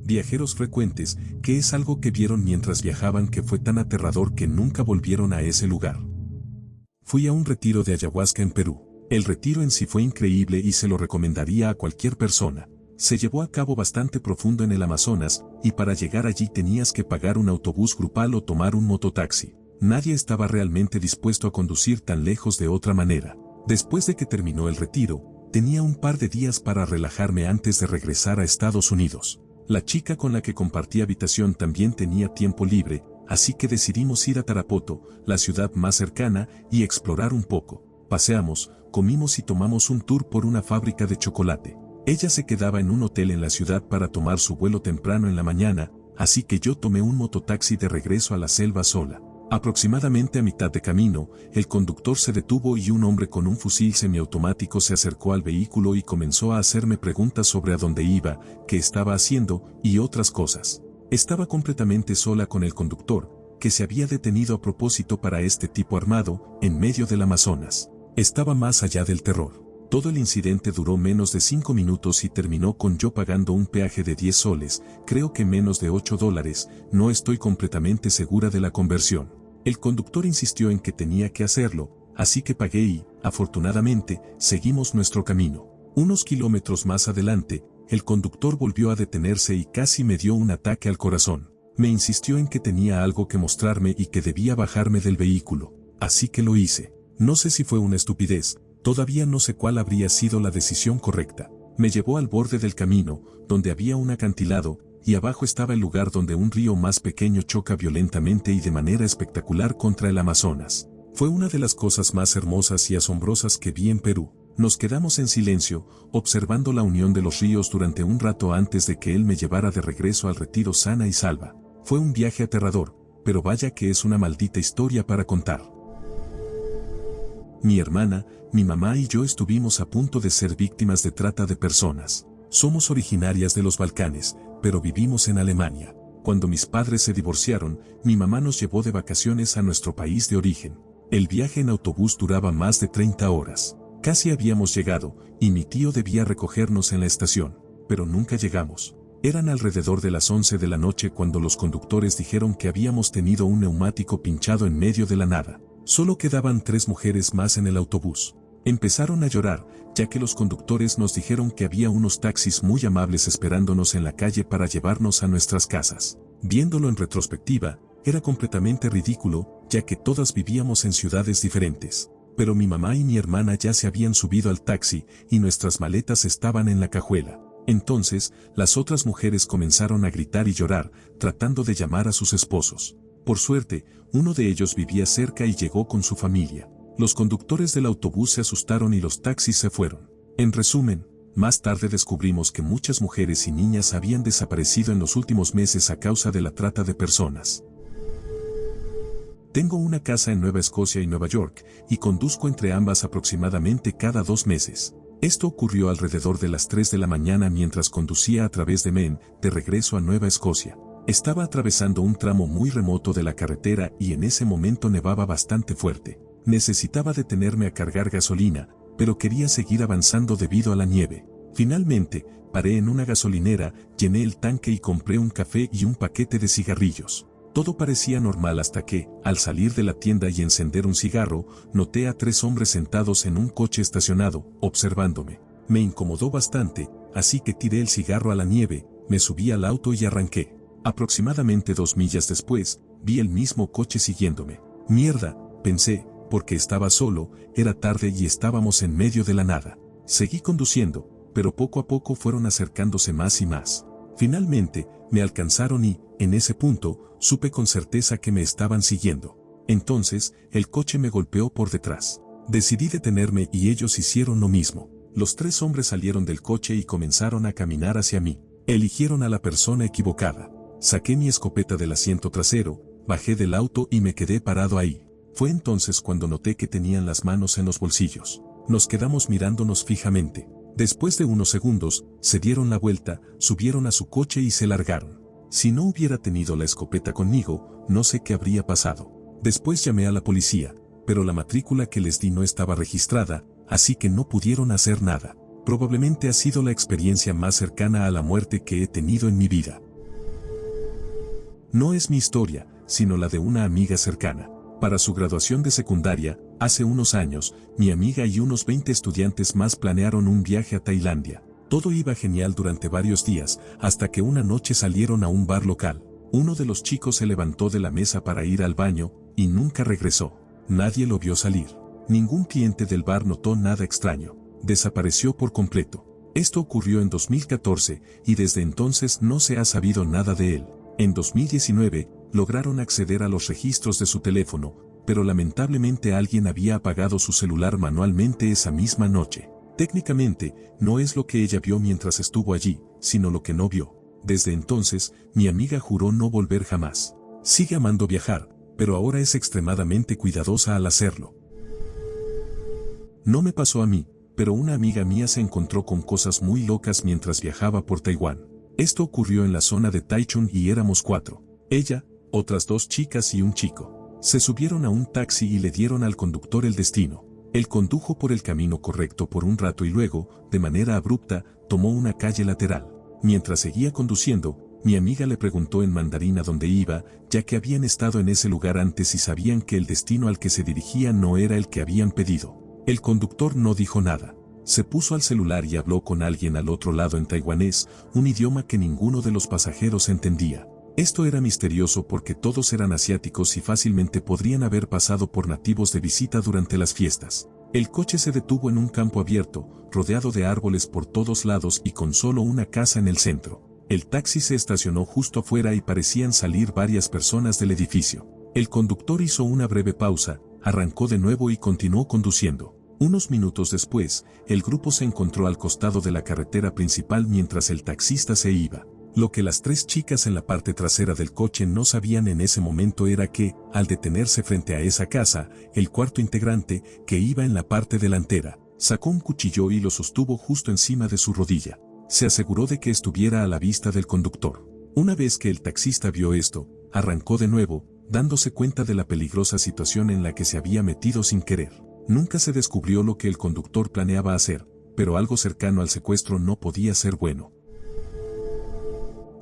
viajeros frecuentes, que es algo que vieron mientras viajaban que fue tan aterrador que nunca volvieron a ese lugar. Fui a un retiro de ayahuasca en Perú. El retiro en sí fue increíble y se lo recomendaría a cualquier persona. Se llevó a cabo bastante profundo en el Amazonas, y para llegar allí tenías que pagar un autobús grupal o tomar un mototaxi. Nadie estaba realmente dispuesto a conducir tan lejos de otra manera. Después de que terminó el retiro, tenía un par de días para relajarme antes de regresar a Estados Unidos. La chica con la que compartí habitación también tenía tiempo libre, así que decidimos ir a Tarapoto, la ciudad más cercana, y explorar un poco. Paseamos, comimos y tomamos un tour por una fábrica de chocolate. Ella se quedaba en un hotel en la ciudad para tomar su vuelo temprano en la mañana, así que yo tomé un mototaxi de regreso a la selva sola. Aproximadamente a mitad de camino, el conductor se detuvo y un hombre con un fusil semiautomático se acercó al vehículo y comenzó a hacerme preguntas sobre a dónde iba, qué estaba haciendo y otras cosas. Estaba completamente sola con el conductor, que se había detenido a propósito para este tipo armado, en medio del Amazonas. Estaba más allá del terror. Todo el incidente duró menos de 5 minutos y terminó con yo pagando un peaje de 10 soles, creo que menos de $8, no estoy completamente segura de la conversión. El conductor insistió en que tenía que hacerlo, así que pagué y, afortunadamente, seguimos nuestro camino. Unos kilómetros más adelante, el conductor volvió a detenerse y casi me dio un ataque al corazón. Me insistió en que tenía algo que mostrarme y que debía bajarme del vehículo, así que lo hice. No sé si fue una estupidez, todavía no sé cuál habría sido la decisión correcta. Me llevó al borde del camino, donde había un acantilado, y abajo estaba el lugar donde un río más pequeño choca violentamente y de manera espectacular contra el Amazonas. Fue una de las cosas más hermosas y asombrosas que vi en Perú. Nos quedamos en silencio, observando la unión de los ríos durante un rato antes de que él me llevara de regreso al retiro sana y salva. Fue un viaje aterrador, pero vaya que es una maldita historia para contar. Mi hermana, mi mamá y yo estuvimos a punto de ser víctimas de trata de personas. Somos originarias de los Balcanes, pero vivimos en Alemania. Cuando mis padres se divorciaron, mi mamá nos llevó de vacaciones a nuestro país de origen. El viaje en autobús duraba más de 30 horas. Casi habíamos llegado, y mi tío debía recogernos en la estación, pero nunca llegamos. Eran alrededor de las 11 de la noche cuando los conductores dijeron que habíamos tenido un neumático pinchado en medio de la nada. Solo quedaban 3 mujeres más en el autobús. Empezaron a llorar, ya que los conductores nos dijeron que había unos taxis muy amables esperándonos en la calle para llevarnos a nuestras casas. Viéndolo en retrospectiva, era completamente ridículo, ya que todas vivíamos en ciudades diferentes. Pero mi mamá y mi hermana ya se habían subido al taxi y nuestras maletas estaban en la cajuela. Entonces, las otras mujeres comenzaron a gritar y llorar, tratando de llamar a sus esposos. Por suerte, uno de ellos vivía cerca y llegó con su familia. Los conductores del autobús se asustaron y los taxis se fueron. En resumen, más tarde descubrimos que muchas mujeres y niñas habían desaparecido en los últimos meses a causa de la trata de personas. Tengo una casa en Nueva Escocia y Nueva York, y conduzco entre ambas aproximadamente cada 2 meses. Esto ocurrió alrededor de las 3 de la mañana mientras conducía a través de Maine, de regreso a Nueva Escocia. Estaba atravesando un tramo muy remoto de la carretera y en ese momento nevaba bastante fuerte. Necesitaba detenerme a cargar gasolina, pero quería seguir avanzando debido a la nieve. Finalmente, paré en una gasolinera, llené el tanque y compré un café y un paquete de cigarrillos. Todo parecía normal hasta que, al salir de la tienda y encender un cigarro, noté a 3 hombres sentados en un coche estacionado, observándome. Me incomodó bastante, así que tiré el cigarro a la nieve, me subí al auto y arranqué. Aproximadamente 2 millas después, vi el mismo coche siguiéndome. Mierda, pensé, porque estaba solo, era tarde y estábamos en medio de la nada. Seguí conduciendo, pero poco a poco fueron acercándose más y más. Finalmente, me alcanzaron y, en ese punto, supe con certeza que me estaban siguiendo. Entonces, el coche me golpeó por detrás. Decidí detenerme y ellos hicieron lo mismo. Los 3 hombres salieron del coche y comenzaron a caminar hacia mí. Eligieron a la persona equivocada. Saqué mi escopeta del asiento trasero, bajé del auto y me quedé parado ahí. Fue entonces cuando noté que tenían las manos en los bolsillos. Nos quedamos mirándonos fijamente. Después de unos segundos, se dieron la vuelta, subieron a su coche y se largaron. Si no hubiera tenido la escopeta conmigo, no sé qué habría pasado. Después llamé a la policía, pero la matrícula que les di no estaba registrada, así que no pudieron hacer nada. Probablemente ha sido la experiencia más cercana a la muerte que he tenido en mi vida. No es mi historia, sino la de una amiga cercana. Para su graduación de secundaria, hace unos años, mi amiga y unos 20 estudiantes más planearon un viaje a Tailandia. Todo iba genial durante varios días, hasta que una noche salieron a un bar local. Uno de los chicos se levantó de la mesa para ir al baño, y nunca regresó. Nadie lo vio salir. Ningún cliente del bar notó nada extraño. Desapareció por completo. Esto ocurrió en 2014, y desde entonces no se ha sabido nada de él. En 2019, lograron acceder a los registros de su teléfono, pero lamentablemente alguien había apagado su celular manualmente esa misma noche. Técnicamente, no es lo que ella vio mientras estuvo allí, sino lo que no vio. Desde entonces, mi amiga juró no volver jamás. Sigue amando viajar, pero ahora es extremadamente cuidadosa al hacerlo. No me pasó a mí, pero una amiga mía se encontró con cosas muy locas mientras viajaba por Taiwán. Esto ocurrió en la zona de Taichung y éramos 4. Ella, otras 2 chicas y un chico. Se subieron a un taxi y le dieron al conductor el destino. Él condujo por el camino correcto por un rato y luego, de manera abrupta, tomó una calle lateral. Mientras seguía conduciendo, mi amiga le preguntó en mandarín a dónde iba, ya que habían estado en ese lugar antes y sabían que el destino al que se dirigían no era el que habían pedido. El conductor no dijo nada. Se puso al celular y habló con alguien al otro lado en taiwanés, un idioma que ninguno de los pasajeros entendía. Esto era misterioso porque todos eran asiáticos y fácilmente podrían haber pasado por nativos de visita durante las fiestas. El coche se detuvo en un campo abierto, rodeado de árboles por todos lados y con solo una casa en el centro. El taxi se estacionó justo afuera y parecían salir varias personas del edificio. El conductor hizo una breve pausa, arrancó de nuevo y continuó conduciendo. Unos minutos después, el grupo se encontró al costado de la carretera principal mientras el taxista se iba. Lo que las 3 chicas en la parte trasera del coche no sabían en ese momento era que, al detenerse frente a esa casa, el cuarto integrante, que iba en la parte delantera, sacó un cuchillo y lo sostuvo justo encima de su rodilla. Se aseguró de que estuviera a la vista del conductor. Una vez que el taxista vio esto, arrancó de nuevo, dándose cuenta de la peligrosa situación en la que se había metido sin querer. Nunca se descubrió lo que el conductor planeaba hacer, pero algo cercano al secuestro no podía ser bueno.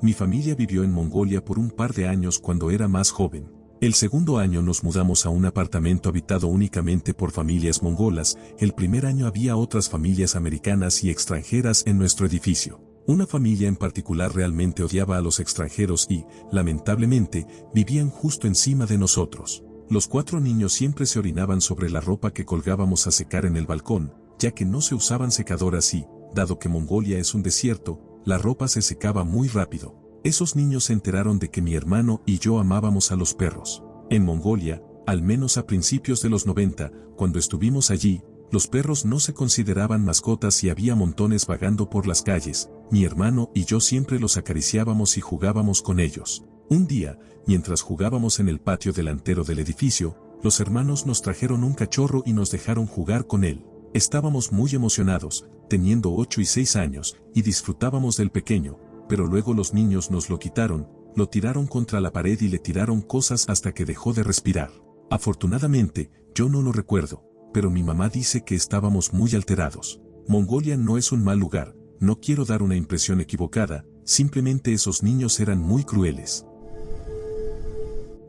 Mi familia vivió en Mongolia por un par de años cuando era más joven. El segundo año nos mudamos a un apartamento habitado únicamente por familias mongolas. El primer año había otras familias americanas y extranjeras en nuestro edificio. Una familia en particular realmente odiaba a los extranjeros y, lamentablemente, vivían justo encima de nosotros. Los 4 niños siempre se orinaban sobre la ropa que colgábamos a secar en el balcón, ya que no se usaban secadoras y, dado que Mongolia es un desierto, la ropa se secaba muy rápido. Esos niños se enteraron de que mi hermano y yo amábamos a los perros. En Mongolia, al menos a principios de los 90, cuando estuvimos allí, los perros no se consideraban mascotas y había montones vagando por las calles. Mi hermano y yo siempre los acariciábamos y jugábamos con ellos. Un día, mientras jugábamos en el patio delantero del edificio, los hermanos nos trajeron un cachorro y nos dejaron jugar con él. Estábamos muy emocionados, teniendo 8 y 6 años, y disfrutábamos del pequeño, pero luego los niños nos lo quitaron, lo tiraron contra la pared y le tiraron cosas hasta que dejó de respirar. Afortunadamente, yo no lo recuerdo, pero mi mamá dice que estábamos muy alterados. Mongolia no es un mal lugar, no quiero dar una impresión equivocada, simplemente esos niños eran muy crueles.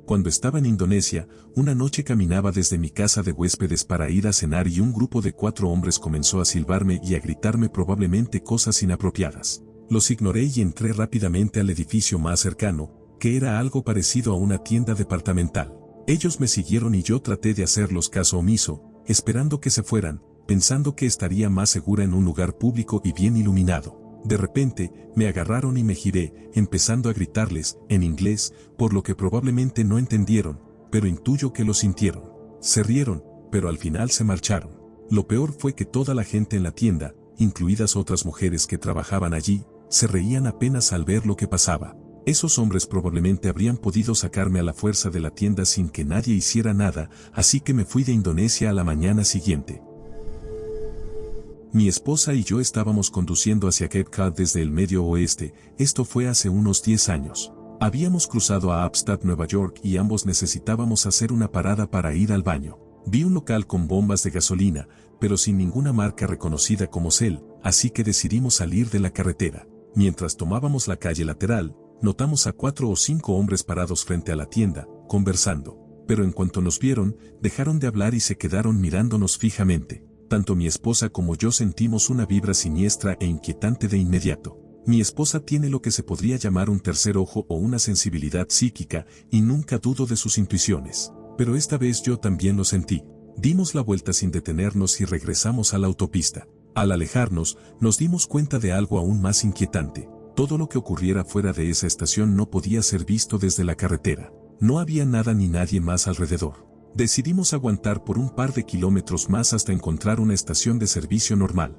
Cuando estaba en Indonesia, una noche caminaba desde mi casa de huéspedes para ir a cenar y un grupo de 4 hombres comenzó a silbarme y a gritarme probablemente cosas inapropiadas. Los ignoré y entré rápidamente al edificio más cercano, que era algo parecido a una tienda departamental. Ellos me siguieron y yo traté de hacerlos caso omiso, esperando que se fueran, pensando que estaría más segura en un lugar público y bien iluminado. De repente, me agarraron y me giré, empezando a gritarles, en inglés, por lo que probablemente no entendieron, pero intuyo que lo sintieron. Se rieron, pero al final se marcharon. Lo peor fue que toda la gente en la tienda, incluidas otras mujeres que trabajaban allí, se reían apenas al ver lo que pasaba. Esos hombres probablemente habrían podido sacarme a la fuerza de la tienda sin que nadie hiciera nada, así que me fui de Indonesia a la mañana siguiente. Mi esposa y yo estábamos conduciendo hacia Cape Cod desde el Medio Oeste, esto fue hace unos 10 años. Habíamos cruzado a Upstate, Nueva York y ambos necesitábamos hacer una parada para ir al baño. Vi un local con bombas de gasolina, pero sin ninguna marca reconocida como Shell, así que decidimos salir de la carretera. Mientras tomábamos la calle lateral, notamos a 4 o 5 hombres parados frente a la tienda, conversando. Pero en cuanto nos vieron, dejaron de hablar y se quedaron mirándonos fijamente. Tanto mi esposa como yo sentimos una vibra siniestra e inquietante de inmediato. Mi esposa tiene lo que se podría llamar un tercer ojo o una sensibilidad psíquica, y nunca dudo de sus intuiciones. Pero esta vez yo también lo sentí. Dimos la vuelta sin detenernos y regresamos a la autopista. Al alejarnos, nos dimos cuenta de algo aún más inquietante. Todo lo que ocurriera fuera de esa estación no podía ser visto desde la carretera. No había nada ni nadie más alrededor. Decidimos aguantar por un par de kilómetros más hasta encontrar una estación de servicio normal.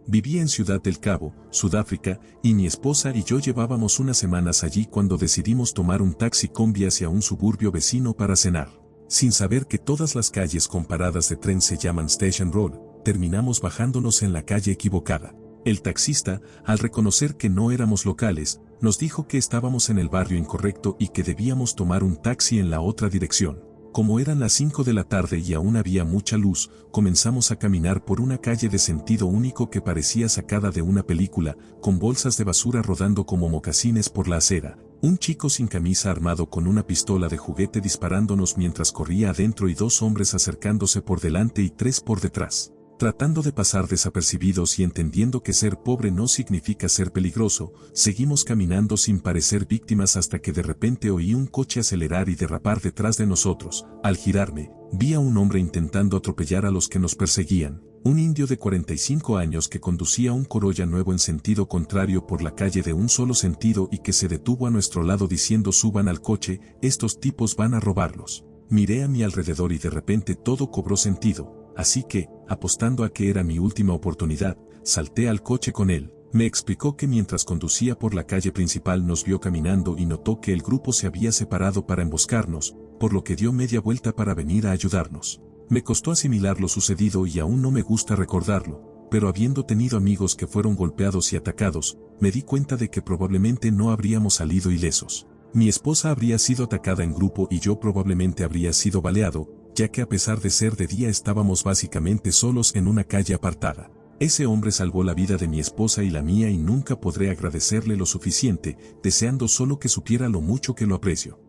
Vivía en Ciudad del Cabo, Sudáfrica, y mi esposa y yo llevábamos unas semanas allí cuando decidimos tomar un taxi combi hacia un suburbio vecino para cenar. Sin saber que todas las calles con paradas de tren se llaman Station Road, terminamos bajándonos en la calle equivocada. El taxista, al reconocer que no éramos locales, nos dijo que estábamos en el barrio incorrecto y que debíamos tomar un taxi en la otra dirección. Como eran las 5 de la tarde y aún había mucha luz, comenzamos a caminar por una calle de sentido único que parecía sacada de una película, con bolsas de basura rodando como mocasines por la acera. Un chico sin camisa armado con una pistola de juguete disparándonos mientras corría adentro y 2 hombres acercándose por delante y 3 por detrás. Tratando de pasar desapercibidos y entendiendo que ser pobre no significa ser peligroso, seguimos caminando sin parecer víctimas hasta que de repente oí un coche acelerar y derrapar detrás de nosotros. Al girarme, vi a un hombre intentando atropellar a los que nos perseguían. Un indio de 45 años que conducía un Corolla nuevo en sentido contrario por la calle de un solo sentido y que se detuvo a nuestro lado diciendo: suban al coche, estos tipos van a robarlos. Miré a mi alrededor y de repente todo cobró sentido. Así que, apostando a que era mi última oportunidad, salté al coche con él. Me explicó que mientras conducía por la calle principal nos vio caminando y notó que el grupo se había separado para emboscarnos, por lo que dio media vuelta para venir a ayudarnos. Me costó asimilar lo sucedido y aún no me gusta recordarlo, pero habiendo tenido amigos que fueron golpeados y atacados, me di cuenta de que probablemente no habríamos salido ilesos. Mi esposa habría sido atacada en grupo y yo probablemente habría sido baleado, ya que a pesar de ser de día estábamos básicamente solos en una calle apartada. Ese hombre salvó la vida de mi esposa y la mía y nunca podré agradecerle lo suficiente, deseando solo que supiera lo mucho que lo aprecio.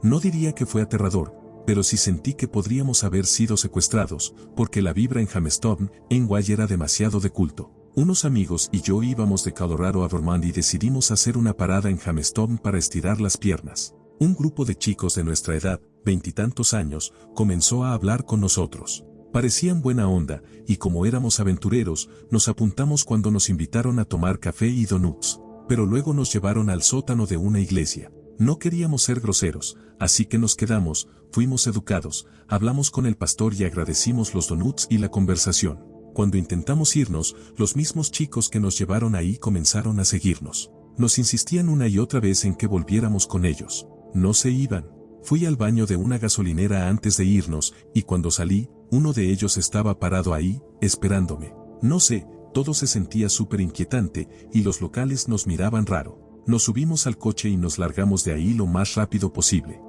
No diría que fue aterrador, pero sí sentí que podríamos haber sido secuestrados, porque la vibra en Jamestown, en Guay, era demasiado de culto. Unos amigos y yo íbamos de Colorado a Vermont y decidimos hacer una parada en Jamestown para estirar las piernas. Un grupo de chicos de nuestra edad, 20 y tantos años, comenzó a hablar con nosotros. Parecían buena onda, y como éramos aventureros, nos apuntamos cuando nos invitaron a tomar café y donuts. Pero luego nos llevaron al sótano de una iglesia. No queríamos ser groseros, así que nos quedamos, fuimos educados, hablamos con el pastor y agradecimos los donuts y la conversación. Cuando intentamos irnos, los mismos chicos que nos llevaron ahí comenzaron a seguirnos. Nos insistían una y otra vez en que volviéramos con ellos. No se iban. Fui al baño de una gasolinera antes de irnos, y cuando salí, uno de ellos estaba parado ahí, esperándome. No sé, todo se sentía súper inquietante, y los locales nos miraban raro. Nos subimos al coche y nos largamos de ahí lo más rápido posible.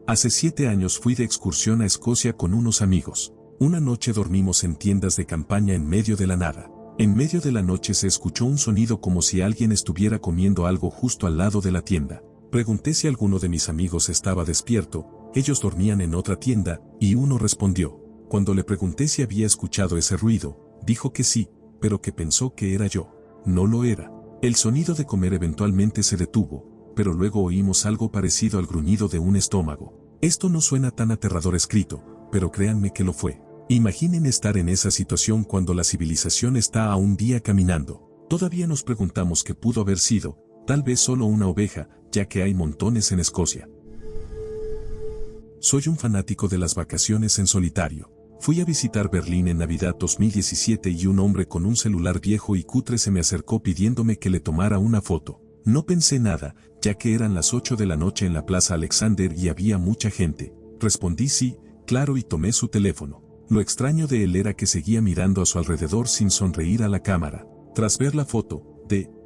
Hace 7 años fui de excursión a Escocia con unos amigos. Una noche dormimos en tiendas de campaña en medio de la nada. En medio de la noche se escuchó un sonido como si alguien estuviera comiendo algo justo al lado de la tienda. Pregunté si alguno de mis amigos estaba despierto, ellos dormían en otra tienda, y uno respondió. Cuando le pregunté si había escuchado ese ruido, dijo que sí, pero que pensó que era yo. No lo era. El sonido de comer eventualmente se detuvo, pero luego oímos algo parecido al gruñido de un estómago. Esto no suena tan aterrador escrito, pero créanme que lo fue. Imaginen estar en esa situación cuando la civilización está a un día caminando. Todavía nos preguntamos qué pudo haber sido, tal vez solo una oveja, ya que hay montones en Escocia. Soy un fanático de las vacaciones en solitario. Fui a visitar Berlín en Navidad 2017 y un hombre con un celular viejo y cutre se me acercó pidiéndome que le tomara una foto. No pensé nada, ya que eran las 8 de la noche en la Plaza Alexander y había mucha gente. Respondí sí, claro, y tomé su teléfono. Lo extraño de él era que seguía mirando a su alrededor sin sonreír a la cámara. Tras ver la foto,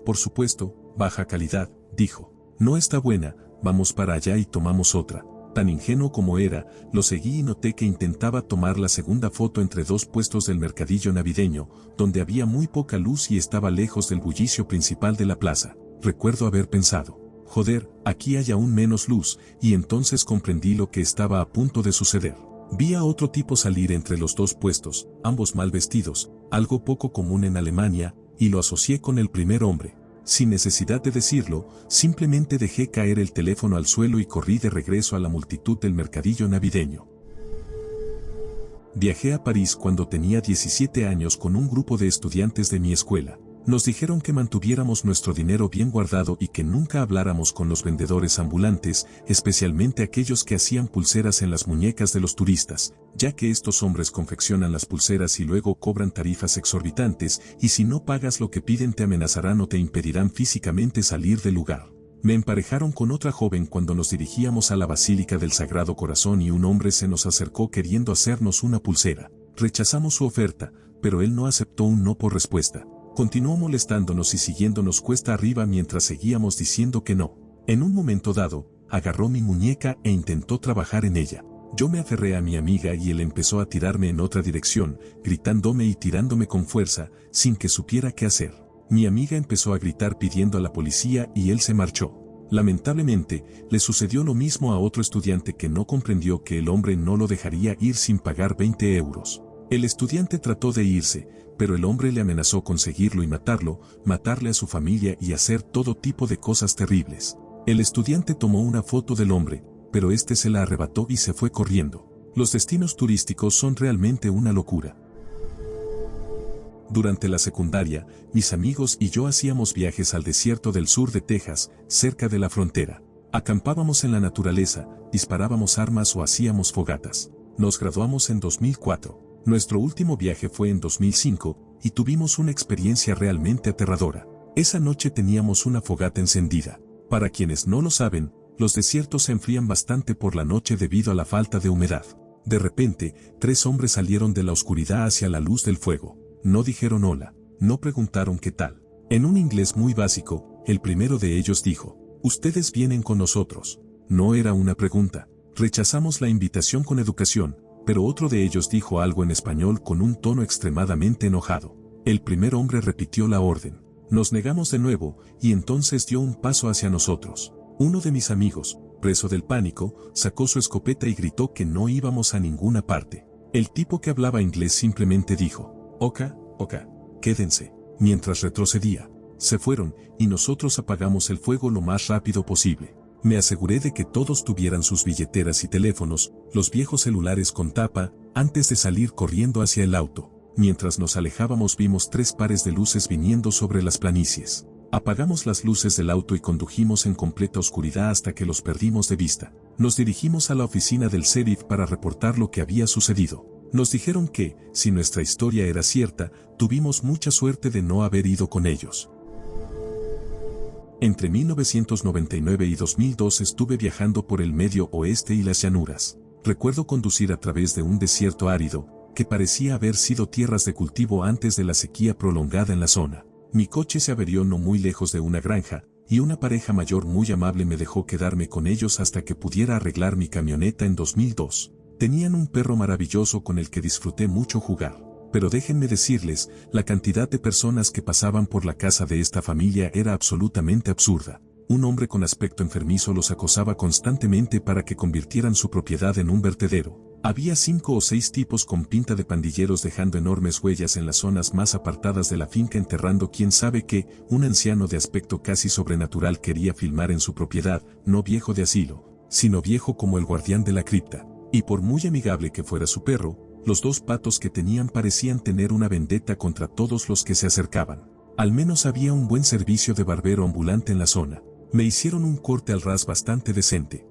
por supuesto, baja calidad, dijo. No está buena, vamos para allá y tomamos otra. Tan ingenuo como era, lo seguí y noté que intentaba tomar la segunda foto entre dos puestos del mercadillo navideño, donde había muy poca luz y estaba lejos del bullicio principal de la plaza. Recuerdo haber pensado, joder, aquí hay aún menos luz, y entonces comprendí lo que estaba a punto de suceder. Vi a otro tipo salir entre los dos puestos, ambos mal vestidos, algo poco común en Alemania, y lo asocié con el primer hombre. Sin necesidad de decirlo, simplemente dejé caer el teléfono al suelo y corrí de regreso a la multitud del mercadillo navideño. Viajé a París cuando tenía 17 años con un grupo de estudiantes de mi escuela. Nos dijeron que mantuviéramos nuestro dinero bien guardado y que nunca habláramos con los vendedores ambulantes, especialmente aquellos que hacían pulseras en las muñecas de los turistas, ya que estos hombres confeccionan las pulseras y luego cobran tarifas exorbitantes, y si no pagas lo que piden te amenazarán o te impedirán físicamente salir del lugar. Me emparejaron con otra joven cuando nos dirigíamos a la Basílica del Sagrado Corazón y un hombre se nos acercó queriendo hacernos una pulsera. Rechazamos su oferta, pero él no aceptó un no por respuesta. Continuó molestándonos y siguiéndonos cuesta arriba mientras seguíamos diciendo que no. En un momento dado, agarró mi muñeca e intentó trabajar en ella. Yo me aferré a mi amiga y él empezó a tirarme en otra dirección, gritándome y tirándome con fuerza, sin que supiera qué hacer. Mi amiga empezó a gritar pidiendo a la policía y él se marchó. Lamentablemente, le sucedió lo mismo a otro estudiante que no comprendió que el hombre no lo dejaría ir sin pagar 20 euros. El estudiante trató de irse, pero el hombre le amenazó con seguirlo y matarlo, matarle a su familia y hacer todo tipo de cosas terribles. El estudiante tomó una foto del hombre, pero este se la arrebató y se fue corriendo. Los destinos turísticos son realmente una locura. Durante la secundaria, mis amigos y yo hacíamos viajes al desierto del sur de Texas, cerca de la frontera. Acampábamos en la naturaleza, disparábamos armas o hacíamos fogatas. Nos graduamos en 2004. Nuestro último viaje fue en 2005, y tuvimos una experiencia realmente aterradora. Esa noche teníamos una fogata encendida. Para quienes no lo saben, los desiertos se enfrían bastante por la noche debido a la falta de humedad. De repente, 3 hombres salieron de la oscuridad hacia la luz del fuego. No dijeron hola, no preguntaron qué tal. En un inglés muy básico, el primero de ellos dijo, «Ustedes vienen con nosotros». No era una pregunta. Rechazamos la invitación con educación, pero otro de ellos dijo algo en español con un tono extremadamente enojado. El primer hombre repitió la orden. Nos negamos de nuevo, y entonces dio un paso hacia nosotros. Uno de mis amigos, preso del pánico, sacó su escopeta y gritó que no íbamos a ninguna parte. El tipo que hablaba inglés simplemente dijo, «Oka, quédense». Mientras retrocedía, se fueron, y nosotros apagamos el fuego lo más rápido posible. Me aseguré de que todos tuvieran sus billeteras y teléfonos, los viejos celulares con tapa, antes de salir corriendo hacia el auto. Mientras nos alejábamos vimos 3 pares de luces viniendo sobre las planicies. Apagamos las luces del auto y condujimos en completa oscuridad hasta que los perdimos de vista. Nos dirigimos a la oficina del sheriff para reportar lo que había sucedido. Nos dijeron que, si nuestra historia era cierta, tuvimos mucha suerte de no haber ido con ellos. Entre 1999 y 2002 estuve viajando por el Medio Oeste y las llanuras. Recuerdo conducir a través de un desierto árido, que parecía haber sido tierras de cultivo antes de la sequía prolongada en la zona. Mi coche se averió no muy lejos de una granja, y una pareja mayor muy amable me dejó quedarme con ellos hasta que pudiera arreglar mi camioneta en 2002. Tenían un perro maravilloso con el que disfruté mucho jugar. Pero déjenme decirles, la cantidad de personas que pasaban por la casa de esta familia era absolutamente absurda. Un hombre con aspecto enfermizo los acosaba constantemente para que convirtieran su propiedad en un vertedero. Había 5 o 6 tipos con pinta de pandilleros dejando enormes huellas en las zonas más apartadas de la finca enterrando quién sabe qué. Un anciano de aspecto casi sobrenatural quería filmar en su propiedad, no viejo de asilo, sino viejo como el guardián de la cripta. Y por muy amigable que fuera su perro, los 2 patos que tenían parecían tener una vendetta contra todos los que se acercaban. Al menos había un buen servicio de barbero ambulante en la zona. Me hicieron un corte al ras bastante decente.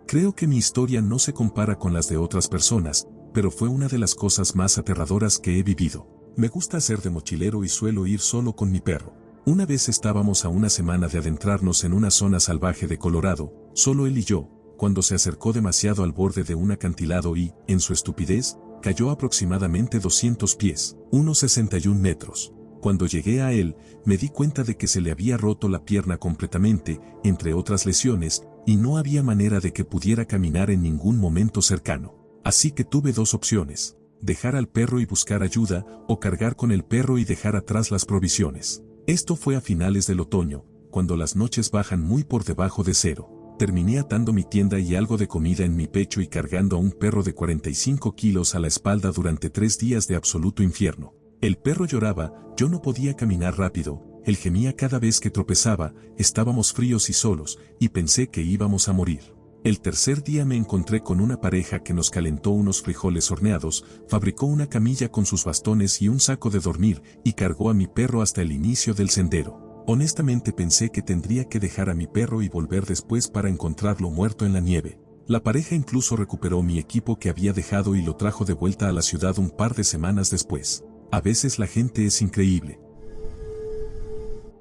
Creo que mi historia no se compara con las de otras personas, pero fue una de las cosas más aterradoras que he vivido. Me gusta hacer de mochilero y suelo ir solo con mi perro. Una vez estábamos a una semana de adentrarnos en una zona salvaje de Colorado, solo él y yo, cuando se acercó demasiado al borde de un acantilado y, en su estupidez, cayó aproximadamente 200 pies, unos 61 metros. Cuando llegué a él, me di cuenta de que se le había roto la pierna completamente, entre otras lesiones, y no había manera de que pudiera caminar en ningún momento cercano. Así que tuve dos opciones: dejar al perro y buscar ayuda, o cargar con el perro y dejar atrás las provisiones. Esto fue a finales del otoño, cuando las noches bajan muy por debajo de cero. Terminé atando mi tienda y algo de comida en mi pecho y cargando a un perro de 45 kilos a la espalda durante 3 días de absoluto infierno. El perro lloraba, yo no podía caminar rápido, él gemía cada vez que tropezaba, estábamos fríos y solos, y pensé que íbamos a morir. El tercer día me encontré con una pareja que nos calentó unos frijoles horneados, fabricó una camilla con sus bastones y un saco de dormir, y cargó a mi perro hasta el inicio del sendero. Honestamente pensé que tendría que dejar a mi perro y volver después para encontrarlo muerto en la nieve. La pareja incluso recuperó mi equipo que había dejado y lo trajo de vuelta a la ciudad un par de semanas después. A veces la gente es increíble.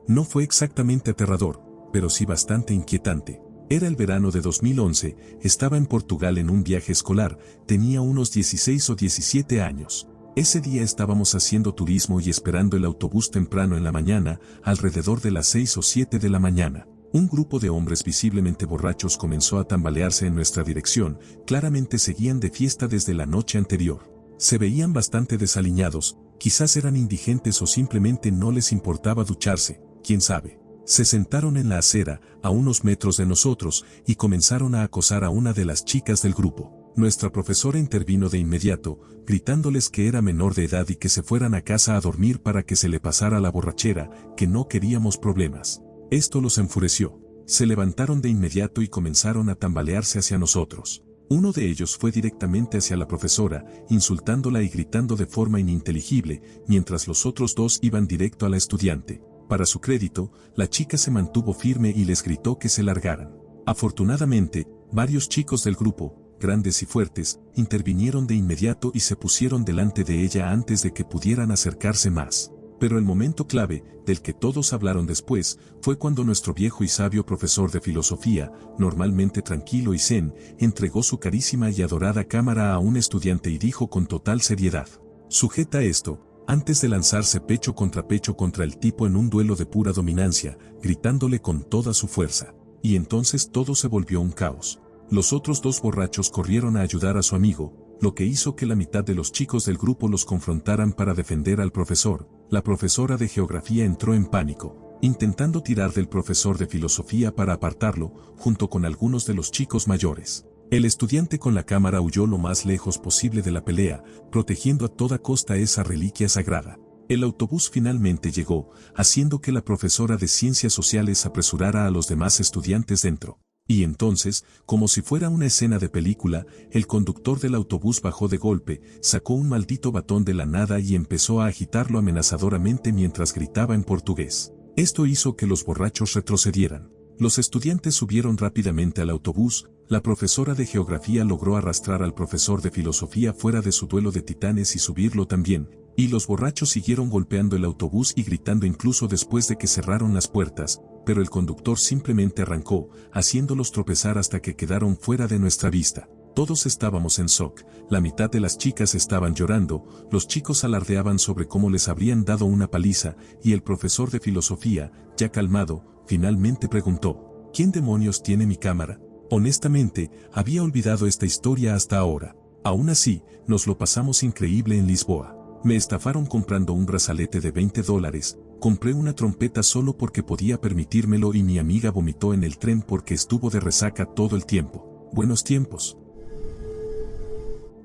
No fue exactamente aterrador, pero sí bastante inquietante. Era el verano de 2011, estaba en Portugal en un viaje escolar, tenía unos 16 o 17 años. Ese día estábamos haciendo turismo y esperando el autobús temprano en la mañana, alrededor de las 6 o 7 de la mañana. Un grupo de hombres visiblemente borrachos comenzó a tambalearse en nuestra dirección, claramente seguían de fiesta desde la noche anterior. Se veían bastante desaliñados, quizás eran indigentes o simplemente no les importaba ducharse, quién sabe. Se sentaron en la acera, a unos metros de nosotros, y comenzaron a acosar a una de las chicas del grupo. Nuestra profesora intervino de inmediato, gritándoles que era menor de edad y que se fueran a casa a dormir para que se le pasara la borrachera, que no queríamos problemas. Esto los enfureció. Se levantaron de inmediato y comenzaron a tambalearse hacia nosotros. Uno de ellos fue directamente hacia la profesora, insultándola y gritando de forma ininteligible, mientras los otros dos iban directo a la estudiante. Para su crédito, la chica se mantuvo firme y les gritó que se largaran. Afortunadamente, varios chicos del grupo, grandes y fuertes, intervinieron de inmediato y se pusieron delante de ella antes de que pudieran acercarse más. Pero el momento clave, del que todos hablaron después, fue cuando nuestro viejo y sabio profesor de filosofía, normalmente tranquilo y zen, entregó su carísima y adorada cámara a un estudiante y dijo con total seriedad: «Sujeta esto», antes de lanzarse pecho contra el tipo en un duelo de pura dominancia, gritándole con toda su fuerza. Y entonces todo se volvió un caos. Los otros dos borrachos corrieron a ayudar a su amigo, lo que hizo que la mitad de los chicos del grupo los confrontaran para defender al profesor. La profesora de geografía entró en pánico, intentando tirar del profesor de filosofía para apartarlo, junto con algunos de los chicos mayores. El estudiante con la cámara huyó lo más lejos posible de la pelea, protegiendo a toda costa esa reliquia sagrada. El autobús finalmente llegó, haciendo que la profesora de ciencias sociales apresurara a los demás estudiantes dentro. Y entonces, como si fuera una escena de película, el conductor del autobús bajó de golpe, sacó un maldito batón de la nada y empezó a agitarlo amenazadoramente mientras gritaba en portugués. Esto hizo que los borrachos retrocedieran. Los estudiantes subieron rápidamente al autobús, la profesora de geografía logró arrastrar al profesor de filosofía fuera de su duelo de titanes y subirlo también, y los borrachos siguieron golpeando el autobús y gritando incluso después de que cerraron las puertas, pero el conductor simplemente arrancó, haciéndolos tropezar hasta que quedaron fuera de nuestra vista. Todos estábamos en shock, la mitad de las chicas estaban llorando, los chicos alardeaban sobre cómo les habrían dado una paliza, y el profesor de filosofía, ya calmado, finalmente preguntó: ¿quién demonios tiene mi cámara? Honestamente, había olvidado esta historia hasta ahora. Aún así, nos lo pasamos increíble en Lisboa. Me estafaron comprando un brazalete de $20, compré una trompeta solo porque podía permitírmelo y mi amiga vomitó en el tren porque estuvo de resaca todo el tiempo. Buenos tiempos.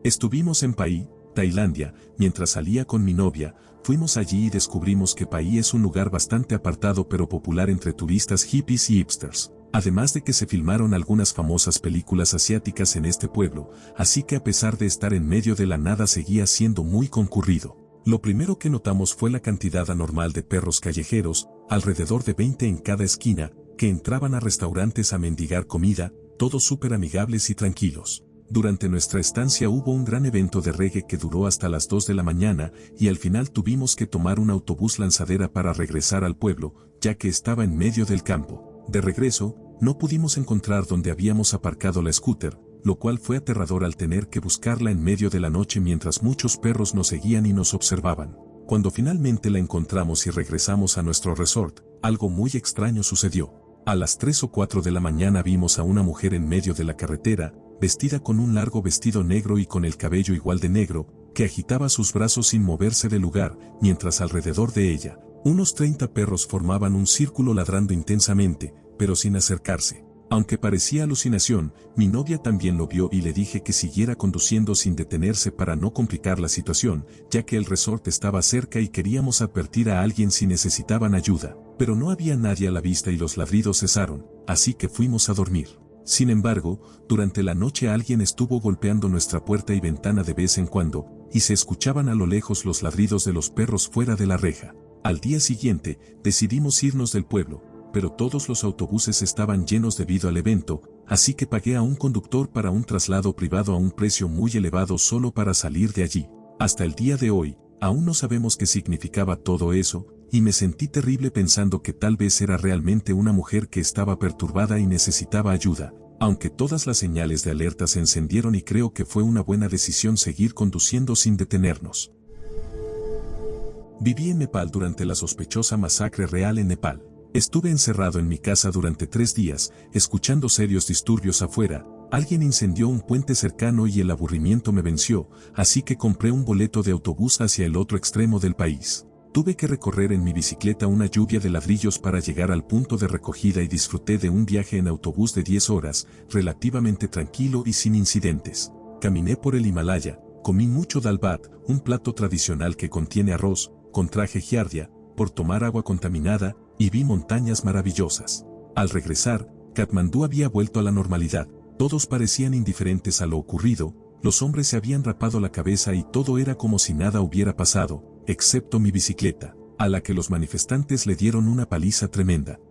Estuvimos en Pai, Tailandia, mientras salía con mi novia, fuimos allí y descubrimos que Pai es un lugar bastante apartado pero popular entre turistas hippies y hipsters. Además de que se filmaron algunas famosas películas asiáticas en este pueblo, así que a pesar de estar en medio de la nada seguía siendo muy concurrido. Lo primero que notamos fue la cantidad anormal de perros callejeros, alrededor de 20 en cada esquina, que entraban a restaurantes a mendigar comida, todos súper amigables y tranquilos. Durante nuestra estancia hubo un gran evento de reggae que duró hasta las 2 de la mañana y al final tuvimos que tomar un autobús lanzadera para regresar al pueblo, ya que estaba en medio del campo. De regreso, no pudimos encontrar donde habíamos aparcado la scooter, lo cual fue aterrador al tener que buscarla en medio de la noche mientras muchos perros nos seguían y nos observaban. Cuando finalmente la encontramos y regresamos a nuestro resort, algo muy extraño sucedió. A las 3 o 4 de la mañana vimos a una mujer en medio de la carretera, vestida con un largo vestido negro y con el cabello igual de negro, que agitaba sus brazos sin moverse del lugar, mientras alrededor de ella, unos 30 perros formaban un círculo ladrando intensamente, pero sin acercarse. Aunque parecía alucinación, mi novia también lo vio y le dije que siguiera conduciendo sin detenerse para no complicar la situación, ya que el resort estaba cerca y queríamos advertir a alguien si necesitaban ayuda, pero no había nadie a la vista y los ladridos cesaron, así que fuimos a dormir. Sin embargo, durante la noche alguien estuvo golpeando nuestra puerta y ventana de vez en cuando, y se escuchaban a lo lejos los ladridos de los perros fuera de la reja. Al día siguiente, decidimos irnos del pueblo, pero todos los autobuses estaban llenos debido al evento, así que pagué a un conductor para un traslado privado a un precio muy elevado solo para salir de allí. Hasta el día de hoy, aún no sabemos qué significaba todo eso, y me sentí terrible pensando que tal vez era realmente una mujer que estaba perturbada y necesitaba ayuda, aunque todas las señales de alerta se encendieron y creo que fue una buena decisión seguir conduciendo sin detenernos. Viví en Nepal durante la sospechosa masacre real en Nepal. Estuve encerrado en mi casa durante 3 días, escuchando serios disturbios afuera. Alguien incendió un puente cercano y el aburrimiento me venció, así que compré un boleto de autobús hacia el otro extremo del país. Tuve que recorrer en mi bicicleta una lluvia de ladrillos para llegar al punto de recogida y disfruté de un viaje en autobús de 10 horas, relativamente tranquilo y sin incidentes. Caminé por el Himalaya, comí mucho dal bhat, un plato tradicional que contiene arroz, con traje giardia, por tomar agua contaminada, y vi montañas maravillosas. Al regresar, Katmandú había vuelto a la normalidad, todos parecían indiferentes a lo ocurrido, los hombres se habían rapado la cabeza y todo era como si nada hubiera pasado, excepto mi bicicleta, a la que los manifestantes le dieron una paliza tremenda.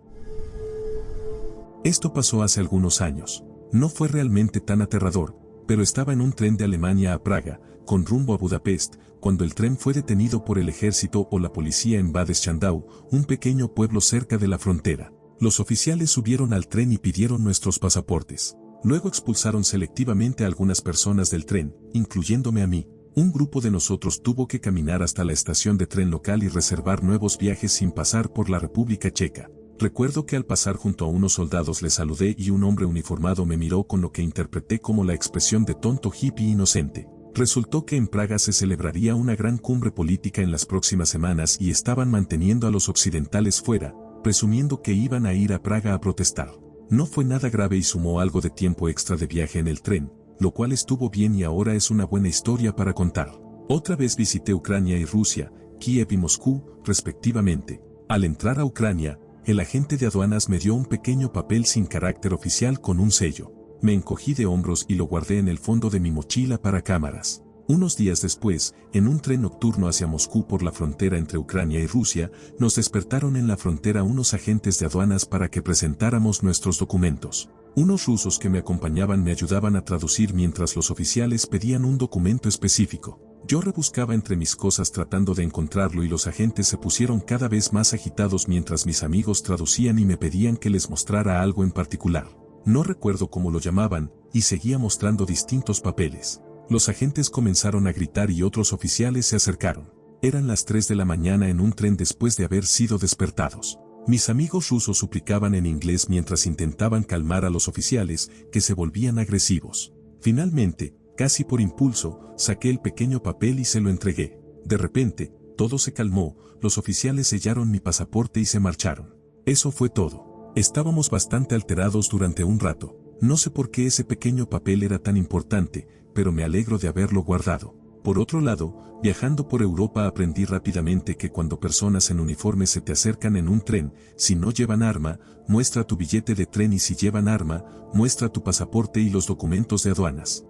Esto pasó hace algunos años. No fue realmente tan aterrador, pero estaba en un tren de Alemania a Praga, con rumbo a Budapest, cuando el tren fue detenido por el ejército o la policía en Bad Schandau, un pequeño pueblo cerca de la frontera. Los oficiales subieron al tren y pidieron nuestros pasaportes. Luego expulsaron selectivamente a algunas personas del tren, incluyéndome a mí. Un grupo de nosotros tuvo que caminar hasta la estación de tren local y reservar nuevos viajes sin pasar por la República Checa. Recuerdo que al pasar junto a unos soldados les saludé y un hombre uniformado me miró con lo que interpreté como la expresión de tonto hippie inocente. Resultó que en Praga se celebraría una gran cumbre política en las próximas semanas y estaban manteniendo a los occidentales fuera, presumiendo que iban a ir a Praga a protestar. No fue nada grave y sumó algo de tiempo extra de viaje en el tren, lo cual estuvo bien y ahora es una buena historia para contar. Otra vez visité Ucrania y Rusia, Kiev y Moscú, respectivamente. Al entrar a Ucrania, el agente de aduanas me dio un pequeño papel sin carácter oficial con un sello. Me encogí de hombros y lo guardé en el fondo de mi mochila para cámaras. Unos días después, en un tren nocturno hacia Moscú por la frontera entre Ucrania y Rusia, nos despertaron en la frontera unos agentes de aduanas para que presentáramos nuestros documentos. Unos rusos que me acompañaban me ayudaban a traducir mientras los oficiales pedían un documento específico. Yo rebuscaba entre mis cosas tratando de encontrarlo y los agentes se pusieron cada vez más agitados mientras mis amigos traducían y me pedían que les mostrara algo en particular. No recuerdo cómo lo llamaban, y seguía mostrando distintos papeles. Los agentes comenzaron a gritar y otros oficiales se acercaron. Eran las 3 de la mañana en un tren después de haber sido despertados. Mis amigos rusos suplicaban en inglés mientras intentaban calmar a los oficiales, que se volvían agresivos. Finalmente, casi por impulso, saqué el pequeño papel y se lo entregué. De repente, todo se calmó, los oficiales sellaron mi pasaporte y se marcharon. Eso fue todo. Estábamos bastante alterados durante un rato. No sé por qué ese pequeño papel era tan importante, pero me alegro de haberlo guardado. Por otro lado, viajando por Europa aprendí rápidamente que cuando personas en uniforme se te acercan en un tren, si no llevan arma, muestra tu billete de tren y si llevan arma, muestra tu pasaporte y los documentos de aduanas.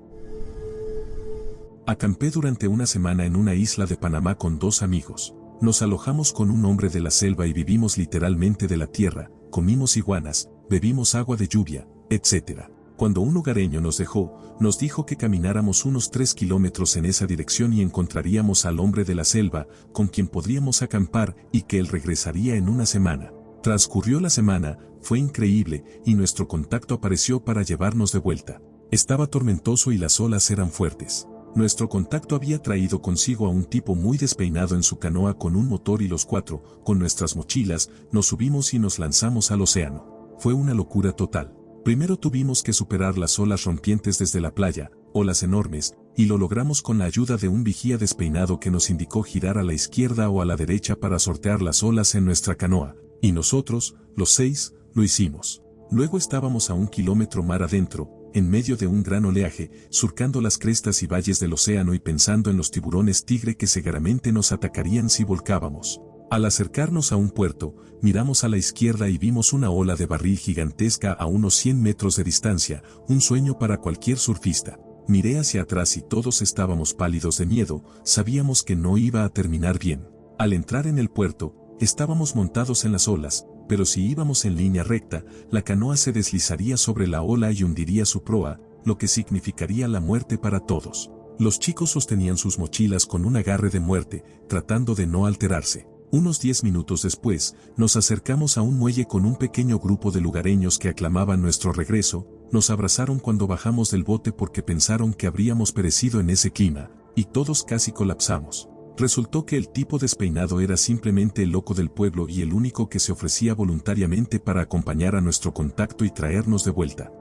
Acampé durante una semana en una isla de Panamá con 2 amigos. Nos alojamos con un hombre de la selva y vivimos literalmente de la tierra, comimos iguanas, bebimos agua de lluvia, etc. Cuando un lugareño nos dejó, nos dijo que camináramos unos 3 kilómetros en esa dirección y encontraríamos al hombre de la selva, con quien podríamos acampar y que él regresaría en una semana. Transcurrió la semana, fue increíble, y nuestro contacto apareció para llevarnos de vuelta. Estaba tormentoso y las olas eran fuertes. Nuestro contacto había traído consigo a un tipo muy despeinado en su canoa con un motor y los 4, con nuestras mochilas, nos subimos y nos lanzamos al océano. Fue una locura total. Primero tuvimos que superar las olas rompientes desde la playa, olas enormes, y lo logramos con la ayuda de un vigía despeinado que nos indicó girar a la izquierda o a la derecha para sortear las olas en nuestra canoa, y nosotros, los 6, lo hicimos. Luego estábamos a 1 kilómetro mar adentro, en medio de un gran oleaje, surcando las crestas y valles del océano y pensando en los tiburones tigre que seguramente nos atacarían si volcábamos. Al acercarnos a un puerto, miramos a la izquierda y vimos una ola de barril gigantesca a unos 100 metros de distancia, un sueño para cualquier surfista. Miré hacia atrás y todos estábamos pálidos de miedo, sabíamos que no iba a terminar bien. Al entrar en el puerto, estábamos montados en las olas, pero si íbamos en línea recta, la canoa se deslizaría sobre la ola y hundiría su proa, lo que significaría la muerte para todos. Los chicos sostenían sus mochilas con un agarre de muerte, tratando de no alterarse. Unos 10 minutos después, nos acercamos a un muelle con un pequeño grupo de lugareños que aclamaban nuestro regreso, nos abrazaron cuando bajamos del bote porque pensaron que habríamos perecido en ese clima, y todos casi colapsamos. Resultó que el tipo despeinado era simplemente el loco del pueblo y el único que se ofrecía voluntariamente para acompañar a nuestro contacto y traernos de vuelta.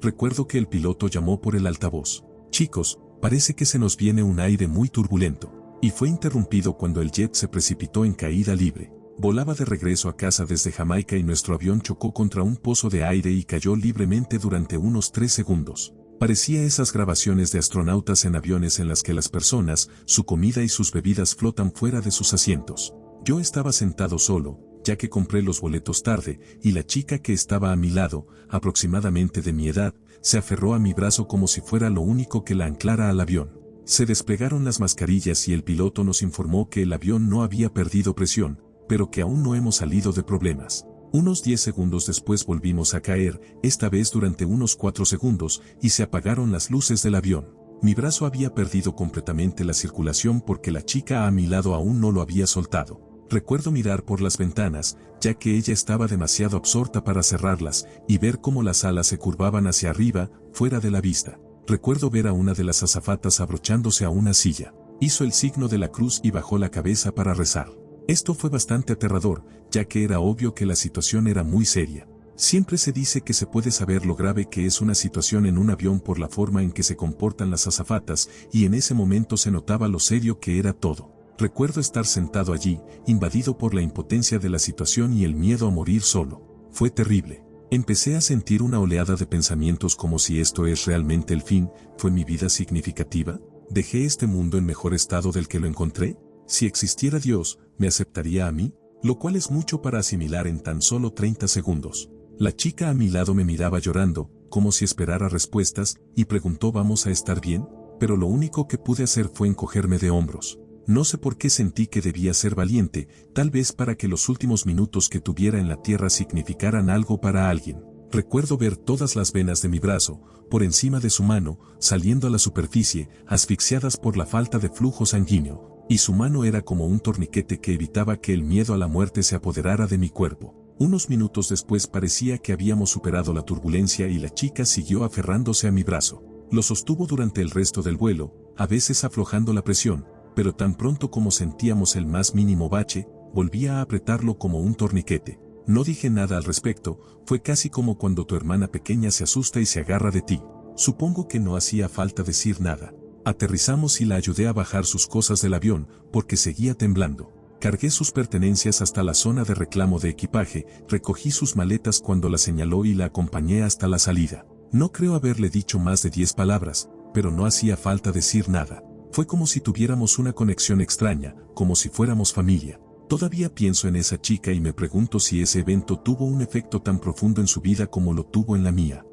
Recuerdo que el piloto llamó por el altavoz. Chicos, parece que se nos viene un aire muy turbulento. Y fue interrumpido cuando el jet se precipitó en caída libre. Volaba de regreso a casa desde Jamaica y nuestro avión chocó contra un pozo de aire y cayó libremente durante unos 3 segundos. Parecía esas grabaciones de astronautas en aviones en las que las personas, su comida y sus bebidas flotan fuera de sus asientos. Yo estaba sentado solo, ya que compré los boletos tarde, y la chica que estaba a mi lado, aproximadamente de mi edad, se aferró a mi brazo como si fuera lo único que la anclara al avión. Se desplegaron las mascarillas y el piloto nos informó que el avión no había perdido presión, pero que aún no hemos salido de problemas. Unos 10 segundos después volvimos a caer, esta vez durante unos 4 segundos, y se apagaron las luces del avión. Mi brazo había perdido completamente la circulación porque la chica a mi lado aún no lo había soltado. Recuerdo mirar por las ventanas, ya que ella estaba demasiado absorta para cerrarlas, y ver cómo las alas se curvaban hacia arriba, fuera de la vista. Recuerdo ver a una de las azafatas abrochándose a una silla. Hizo el signo de la cruz y bajó la cabeza para rezar. Esto fue bastante aterrador, ya que era obvio que la situación era muy seria. Siempre se dice que se puede saber lo grave que es una situación en un avión por la forma en que se comportan las azafatas, y en ese momento se notaba lo serio que era todo. Recuerdo estar sentado allí, invadido por la impotencia de la situación y el miedo a morir solo. Fue terrible. Empecé a sentir una oleada de pensamientos como si esto es realmente el fin. ¿Fue mi vida significativa? ¿Dejé este mundo en mejor estado del que lo encontré? Si existiera Dios, ¿me aceptaría a mí? Lo cual es mucho para asimilar en tan solo 30 segundos. La chica a mi lado me miraba llorando, como si esperara respuestas, y preguntó ¿vamos a estar bien? Pero lo único que pude hacer fue encogerme de hombros. No sé por qué sentí que debía ser valiente, tal vez para que los últimos minutos que tuviera en la tierra significaran algo para alguien. Recuerdo ver todas las venas de mi brazo, por encima de su mano, saliendo a la superficie, asfixiadas por la falta de flujo sanguíneo, y su mano era como un torniquete que evitaba que el miedo a la muerte se apoderara de mi cuerpo. Unos minutos después parecía que habíamos superado la turbulencia y la chica siguió aferrándose a mi brazo. Lo sostuvo durante el resto del vuelo, a veces aflojando la presión, pero tan pronto como sentíamos el más mínimo bache, volvía a apretarlo como un torniquete. No dije nada al respecto, fue casi como cuando tu hermana pequeña se asusta y se agarra de ti. Supongo que no hacía falta decir nada. Aterrizamos y la ayudé a bajar sus cosas del avión, porque seguía temblando. Cargué sus pertenencias hasta la zona de reclamo de equipaje, recogí sus maletas cuando la señaló y la acompañé hasta la salida. No creo haberle dicho más de 10 palabras, pero no hacía falta decir nada. Fue como si tuviéramos una conexión extraña, como si fuéramos familia. Todavía pienso en esa chica y me pregunto si ese evento tuvo un efecto tan profundo en su vida como lo tuvo en la mía.